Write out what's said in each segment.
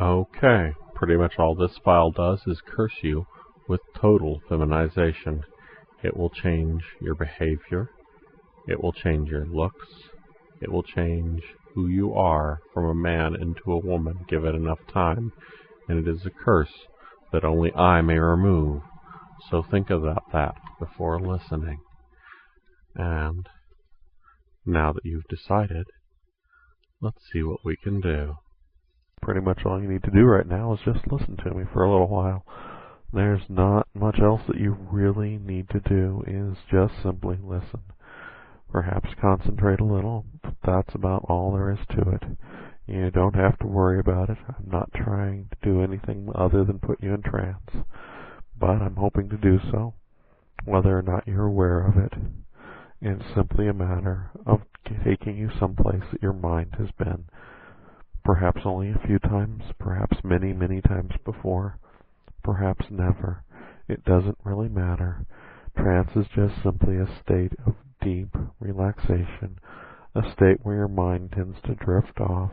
Okay, pretty much all this file does is curse you with total feminization. It will change your behavior, it will change your looks, it will change who you are from a man into a woman, give it enough time, and it is a curse that only I may remove. So think about that before listening. And now that you've decided, let's see what we can do. Pretty much all you need to do right now is just listen to me for a little while. There's not much else that you really need to do, is just simply listen. Perhaps concentrate a little, but that's about all there is to it. You don't have to worry about it. I'm not trying to do anything other than put you in trance, but I'm hoping to do so, whether or not you're aware of it. It's simply a matter of taking you someplace that your mind has been, perhaps only a few times, perhaps many, many times before, perhaps never. It doesn't really matter. Trance is just simply a state of deep relaxation, a state where your mind tends to drift off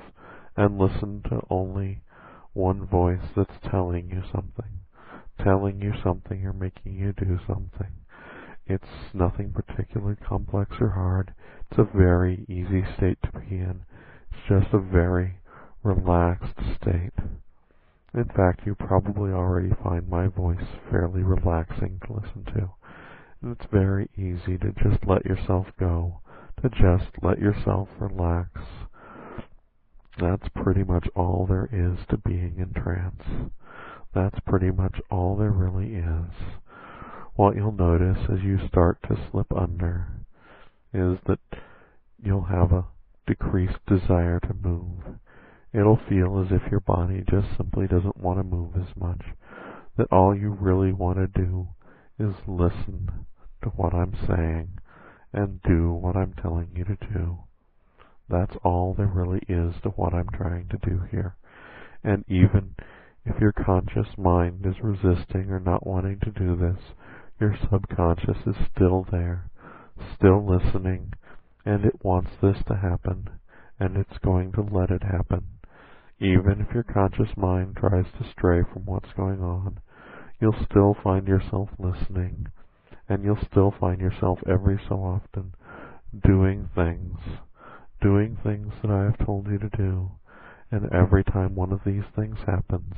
and listen to only one voice that's telling you something or making you do something. It's nothing particularly complex or hard. It's a very easy state to be in. It's just a very relaxed state. In fact, you probably already find my voice fairly relaxing to listen to. And it's very easy to just let yourself go, to just let yourself relax. That's pretty much all there is to being in trance. That's pretty much all there really is. What you'll notice as you start to slip under is that you'll have a decreased desire to move. It'll feel as if your body just simply doesn't want to move as much, that all you really want to do is listen to what I'm saying and do what I'm telling you to do. That's all there really is to what I'm trying to do here. And even if your conscious mind is resisting or not wanting to do this, your subconscious is still there, still listening, and it wants this to happen, and it's going to let it happen. Even if your conscious mind tries to stray from what's going on, you'll still find yourself listening, and you'll still find yourself every so often doing things that I have told you to do. And every time one of these things happens,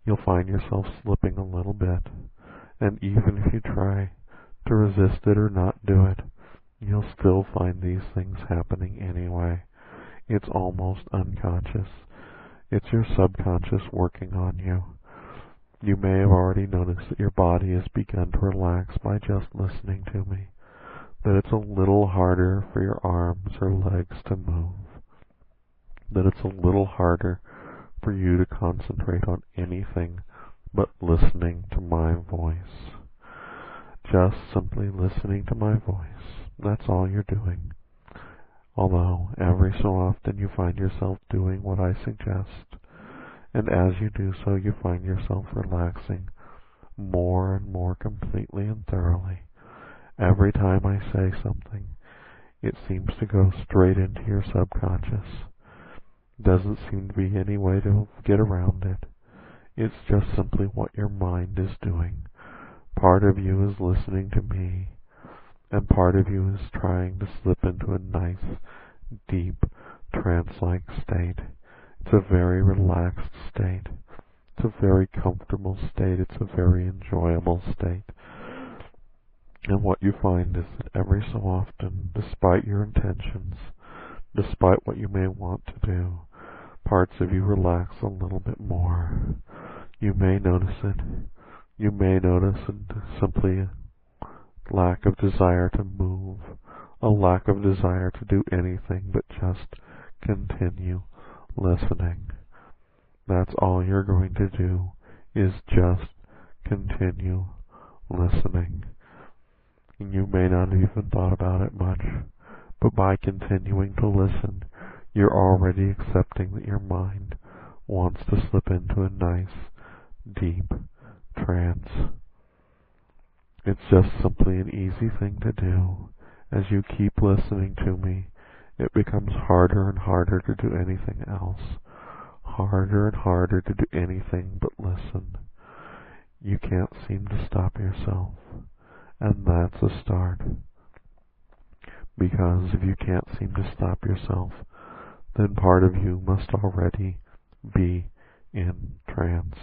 you'll find yourself slipping a little bit. And even if you try to resist it or not do it, you'll still find these things happening anyway. It's almost unconscious. It's your subconscious working on you. You may have already noticed that your body has begun to relax by just listening to me, that it's a little harder for your arms or legs to move, that it's a little harder for you to concentrate on anything but listening to my voice. Just simply listening to my voice. That's all you're doing. Although every so often you find yourself doing what I suggest, and as you do so you find yourself relaxing more and more completely and thoroughly. Every time I say something, it seems to go straight into your subconscious. Doesn't seem to be any way to get around it. It's just simply what your mind is doing. Part of you is listening to me, and part of you is trying to slip into a nice, deep, trance-like state. It's a very relaxed state. It's a very comfortable state. It's a very enjoyable state. And what you find is that every so often, despite your intentions, despite what you may want to do, parts of you relax a little bit more. You may notice it. You may notice simply a lack of desire to move, a lack of desire to do anything but just continue listening. That's all you're going to do, is just continue listening. And you may not have even thought about it much, but by continuing to listen, you're already accepting that your mind wants to slip into a nice, deep trance. It's just simply an easy thing to do. As you keep listening to me, it becomes harder and harder to do anything else. harder and harder to do anything but listen. You can't seem to stop yourself, and that's a start. Because if you can't seem to stop yourself, then part of you must already be in trance.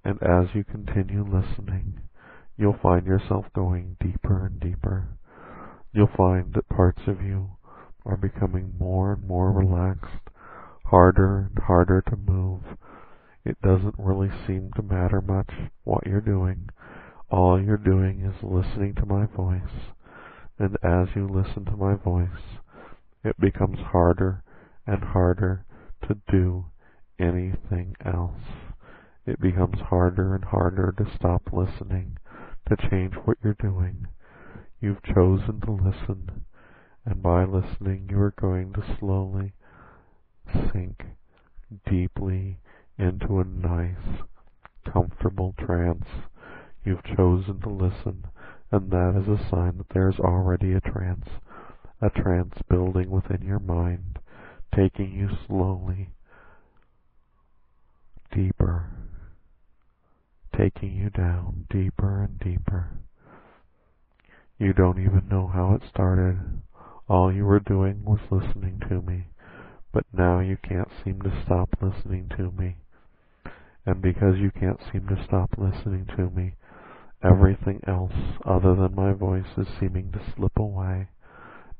And as you continue listening, you'll find yourself going deeper and deeper. You'll find that parts of you are becoming more and more relaxed, harder and harder to move. It doesn't really seem to matter much what you're doing. All you're doing is listening to my voice. And as you listen to my voice, it becomes harder and harder to do anything else. It becomes harder and harder to stop listening, to change what you're doing. You've chosen to listen, and by listening you are going to slowly sink deeply into a nice, comfortable trance. You've chosen to listen, and that is a sign that there is already a trance building within your mind, taking you slowly deeper, taking you down deeper and deeper. You don't even know how it started. All you were doing was listening to me, but now you can't seem to stop listening to me. And because you can't seem to stop listening to me, everything else other than my voice is seeming to slip away,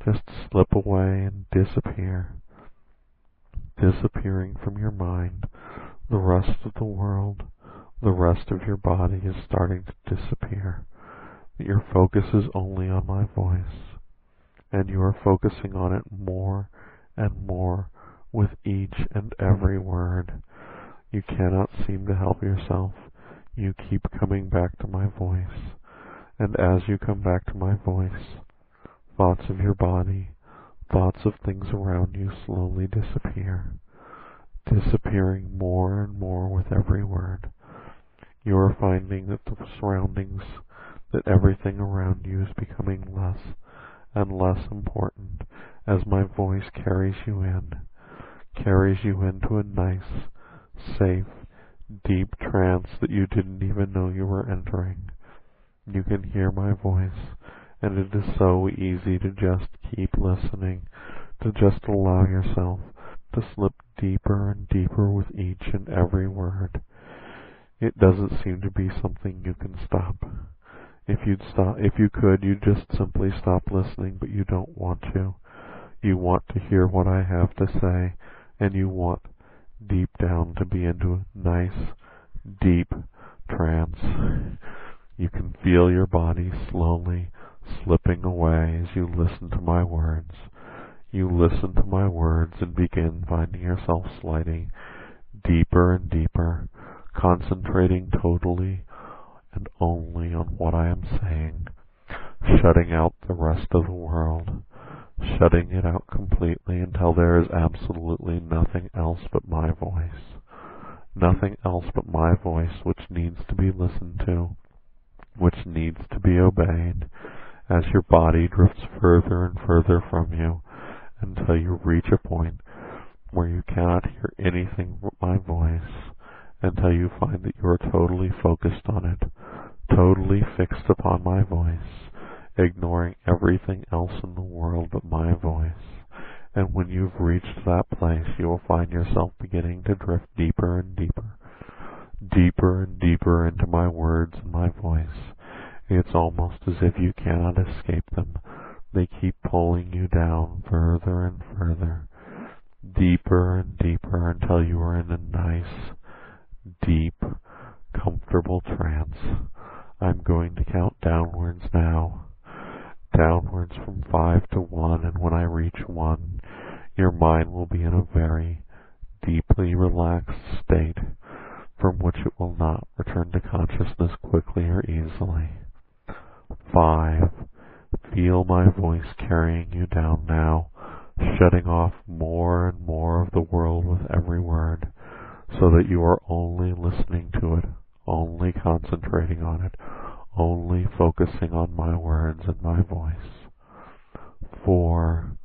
just slip away and disappear, disappearing from your mind. The rest of the world, the rest of your body is starting to disappear. Your focus is only on my voice, and you are focusing on it more and more with each and every word. You cannot seem to help yourself. You keep coming back to my voice, and as you come back to my voice, thoughts of your body, thoughts of things around you slowly disappear, disappearing more and more with every word. You are finding that the surroundings, that everything around you is becoming less and less important as my voice carries you into a nice, safe, deep trance that you didn't even know you were entering. You can hear my voice, and it is so easy to just keep listening, to just allow yourself to slip deeper and deeper with each and every word. It doesn't seem to be something you can stop. If you could, you'd just simply stop listening, but you don't want to. You want to hear what I have to say, and you want deep down to be into a nice, deep trance. You can feel your body slowly slipping away as you listen to my words. You listen to my words and begin finding yourself sliding deeper and deeper, concentrating totally and only on what I am saying, shutting out the rest of the world, shutting it out completely until there is absolutely nothing else but my voice. Nothing else but my voice which needs to be listened to, which needs to be obeyed, as your body drifts further and further from you until you reach a point where you cannot hear anything but my voice, until you find that you are totally focused on it, totally fixed upon my voice, ignoring everything else in the world but my voice. And when you've reached that place, you will find yourself beginning to drift deeper and deeper, deeper and deeper into my words and my voice. It's almost as if you cannot escape them. They keep pulling you down further and further, deeper and deeper, until you are in a nice, deep, comfortable trance. I'm going to count downwards now. Downwards from 5 to 1, and when I reach 1, your mind will be in a very deeply relaxed state from which it will not return to consciousness quickly or easily. 5. Feel my voice carrying you down now, shutting off more and more of the world with every word, so that you are only listening to it, only concentrating on it, only focusing on my words and my voice. 4.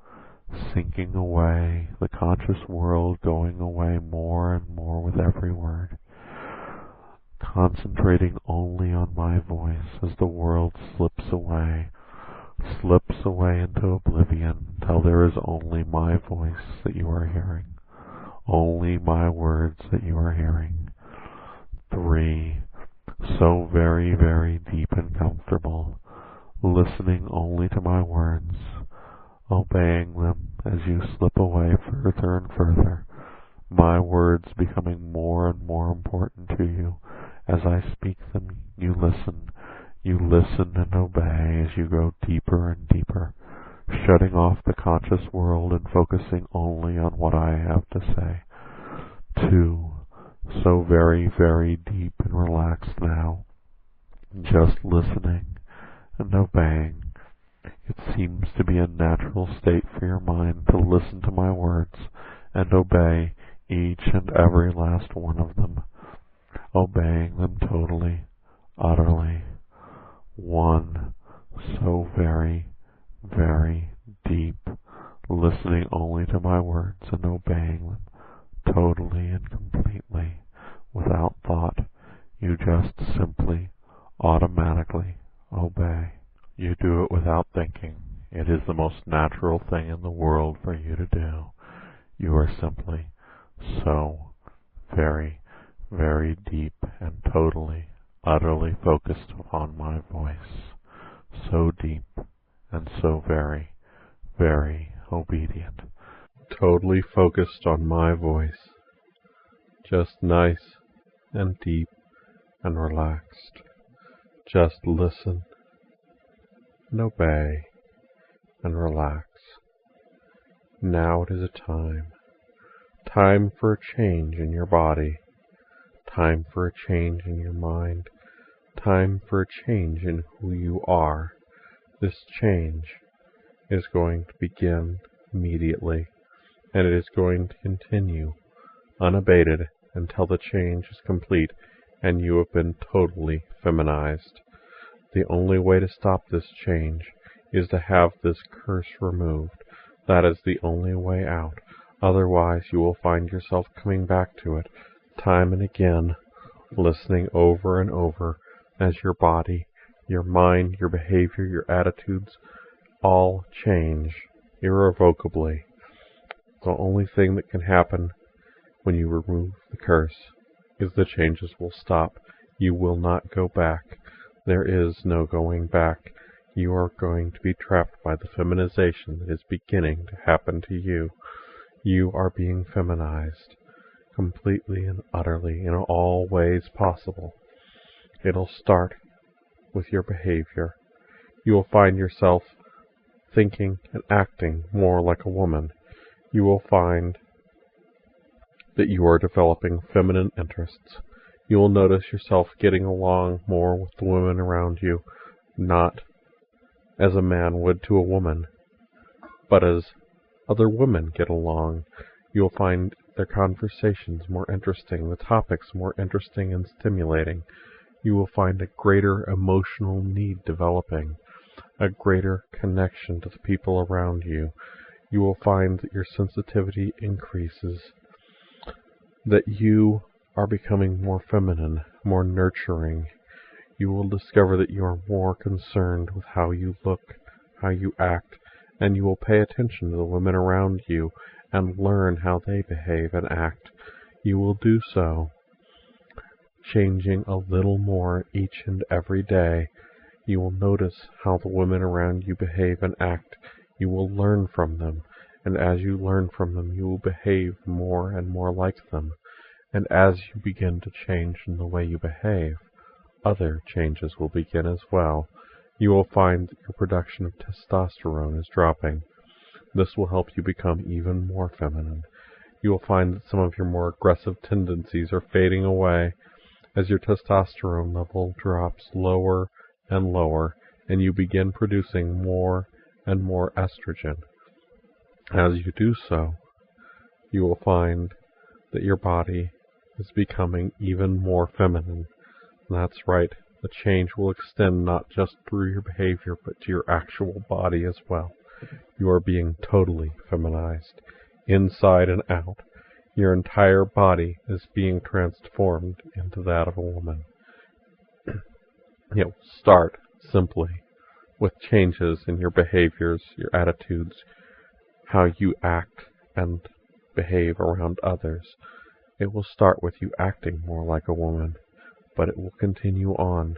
sinking away, the conscious world going away more and more with every word, concentrating only on my voice as the world slips away into oblivion till there is only my voice that you are hearing, only my words that you are hearing. 3. So very, very deep and comfortable, listening only to my words, obeying them as you slip away further and further, my words becoming more and more important to you. As I speak them, you listen and obey as you go deeper and deeper, shutting off the conscious world and focusing only on what I have to say. 2. So very, very deep and relaxed now, just listening and obeying. It seems to be a natural state for your mind to listen to my words and obey each and every last one of them, obeying them totally, utterly. 1. So very, very deep, listening only to my words and obeying them totally and completely, without thought. You just simply, automatically obey. You do it without thinking. It is the most natural thing in the world for you to do. You are simply so very, very deep and totally, utterly focused upon my voice. So deep and so very, very obedient. Totally focused on my voice. Just nice and deep and relaxed. Just listen and obey and relax. Now it is a time for a change in your body, time for a change in your mind, time for a change in who you are. This change is going to begin immediately, and it is going to continue unabated until the change is complete and you have been totally feminized. The only way to stop this change is to have this curse removed. That is the only way out. Otherwise, you will find yourself coming back to it time and again, listening over and over as your body, your mind, your behavior, your attitudes all change irrevocably. The only thing that can happen when you remove the curse is the changes will stop. You will not go back. There is no going back. You are going to be trapped by the feminization that is beginning to happen to you. You are being feminized completely and utterly in all ways possible. It'll start with your behavior. You will find yourself thinking and acting more like a woman. You will find that you are developing feminine interests. You will notice yourself getting along more with the women around you, not as a man would to a woman, but as other women get along. You will find their conversations more interesting, the topics more interesting and stimulating. You will find a greater emotional need developing, a greater connection to the people around you. You will find that your sensitivity increases, that you are becoming more feminine, more nurturing. You will discover that you are more concerned with how you look, how you act, and you will pay attention to the women around you and learn how they behave and act. You will do so, changing a little more each and every day. You will notice how the women around you behave and act. You will learn from them, and as you learn from them, you will behave more and more like them. And as you begin to change in the way you behave, other changes will begin as well. You will find that your production of testosterone is dropping. This will help you become even more feminine. You will find that some of your more aggressive tendencies are fading away as your testosterone level drops lower and lower, and you begin producing more and more estrogen. As you do so, you will find that your body is becoming even more feminine. That's right, the change will extend not just through your behavior, but to your actual body as well. You are being totally feminized, inside and out. Your entire body is being transformed into that of a woman. Start simply with changes in your behaviors, your attitudes, how you act and behave around others. It will start with you acting more like a woman, but it will continue on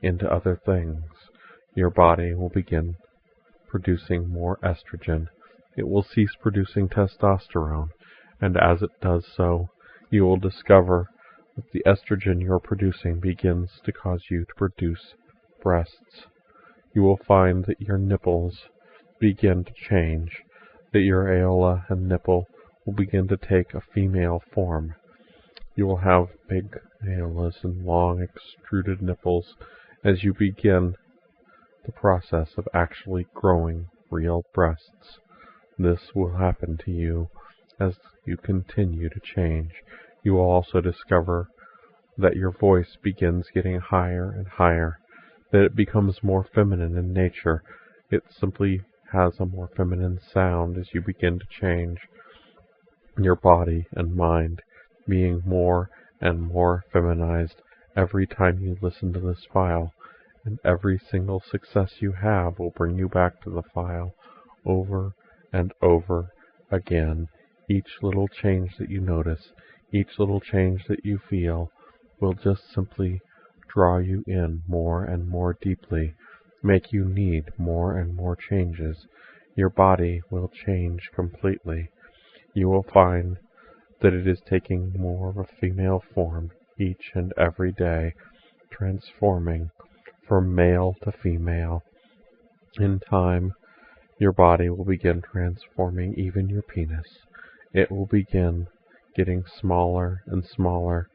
into other things. Your body will begin producing more estrogen. It will cease producing testosterone, and as it does so, you will discover that the estrogen you are producing begins to cause you to produce breasts. You will find that your nipples begin to change, that your aerola and nipple will begin to take a female form. You will have big aerolas and long extruded nipples as you begin the process of actually growing real breasts. This will happen to you as you continue to change. You will also discover that your voice begins getting higher and higher, that it becomes more feminine in nature. It simply has a more feminine sound as you begin to change. Your body and mind being more and more feminized every time you listen to this file, and every single success you have will bring you back to the file over and over again. Each little change that you notice, each little change that you feel, will just simply draw you in more and more deeply, make you need more and more changes. Your body will change completely. You will find that it is taking more of a female form each and every day, transforming from male to female. In time, your body will begin transforming even your penis. It will begin getting smaller and smaller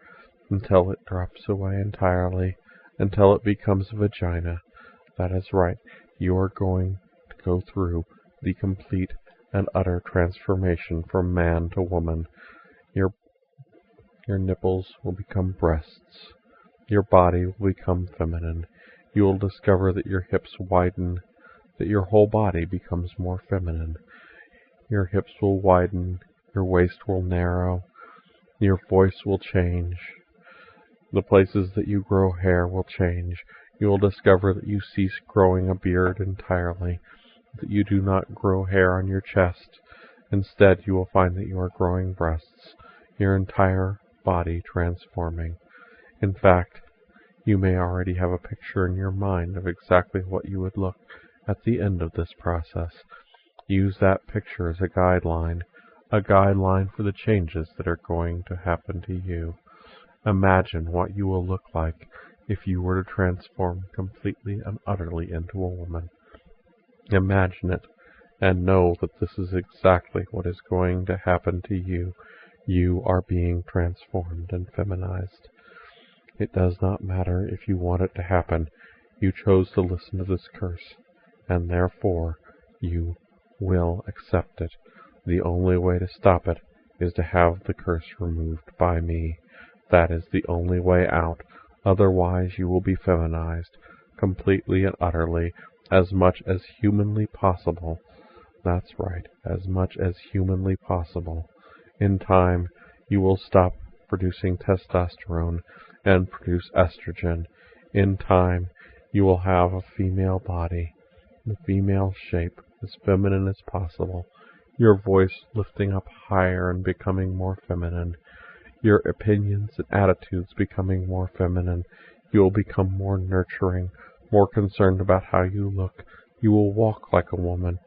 until it drops away entirely, until it becomes a vagina. That is right, you are going to go through the complete and utter transformation from man to woman. Your nipples will become breasts. Your body will become feminine. You will discover that your hips widen, that your whole body becomes more feminine. Your hips will widen, your waist will narrow, your voice will change. The places that you grow hair will change. You will discover that you cease growing a beard entirely, that you do not grow hair on your chest. Instead, you will find that you are growing breasts, your entire body transforming. In fact, you may already have a picture in your mind of exactly what you would look at the end of this process. Use that picture as a guideline for the changes that are going to happen to you. Imagine what you will look like if you were to transform completely and utterly into a woman. Imagine it, and know that this is exactly what is going to happen to you. You are being transformed and feminized. It does not matter if you want it to happen. You chose to listen to this curse, and therefore you will accept it. The only way to stop it is to have the curse removed by me. That is the only way out. Otherwise you will be feminized, completely and utterly, as much as humanly possible. That's right, as much as humanly possible. In time, you will stop producing testosterone and produce estrogen. In time, you will have a female body, the female shape, as feminine as possible, your voice lifting up higher and becoming more feminine, your opinions and attitudes becoming more feminine. You will become more nurturing, more concerned about how you look. You will walk like a woman.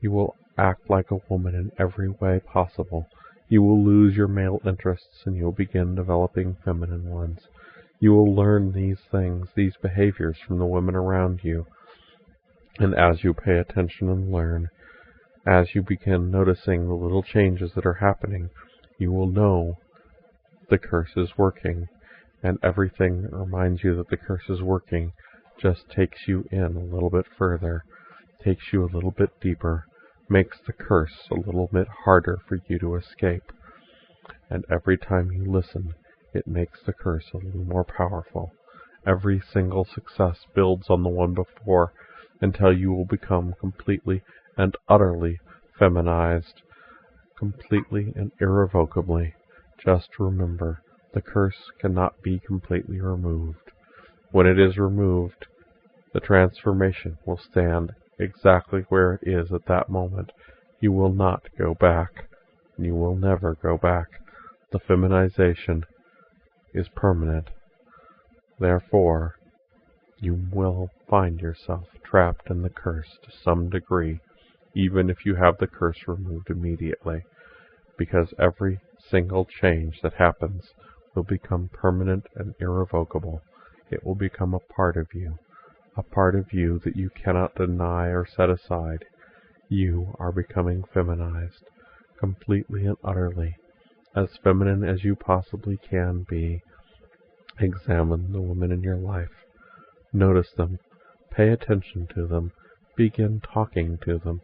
You will act like a woman in every way possible. You will lose your male interests and you will begin developing feminine ones. You will learn these things, these behaviors from the women around you. And as you pay attention and learn, as you begin noticing the little changes that are happening, you will know the curse is working. And everything that reminds you that the curse is working just takes you in a little bit further, takes you a little bit deeper, makes the curse a little bit harder for you to escape. And every time you listen, it makes the curse a little more powerful. Every single success builds on the one before. until you will become completely and utterly feminized, completely and irrevocably. Just remember, the curse cannot be completely removed. When it is removed, the transformation will stand exactly where it is at that moment. You will not go back. You will never go back. The feminization is permanent. Therefore, you will find yourself trapped in the curse to some degree, even if you have the curse removed immediately, because every single change that happens will become permanent and irrevocable. It will become a part of you that you cannot deny or set aside. You are becoming feminized, completely and utterly, as feminine as you possibly can be. Examine the women in your life. Notice them. Pay attention to them. Begin talking to them,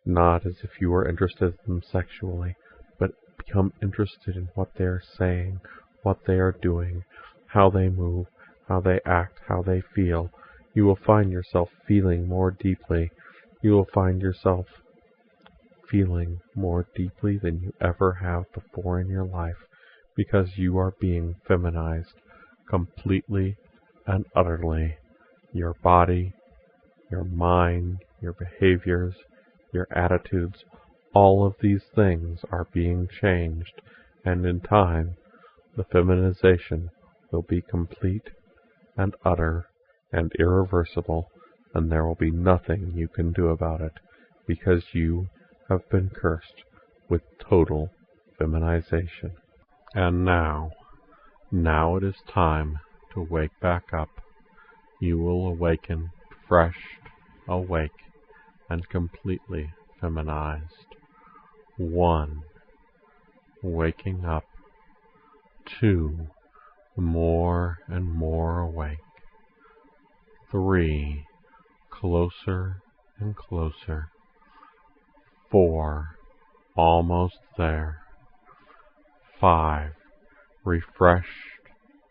not as if you were interested in them sexually, but become interested in what they are saying, what they are doing, how they move, how they act, how they feel. You will find yourself feeling more deeply. You will find yourself feeling more deeply than you ever have before in your life, because you are being feminized completely and utterly. Your body, your mind, your behaviors, your attitudes, all of these things are being changed, and in time, the feminization will be complete and utter and irreversible, and there will be nothing you can do about it, because you have been cursed with total feminization. And now it is time to wake back up. You will awaken fresh, awake, and completely feminized. 1. Waking up. 2. More and more awake. 3. Closer and closer. 4. Almost there. 5. Refreshed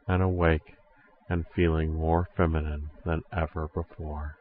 and awake and feeling more feminine than ever before.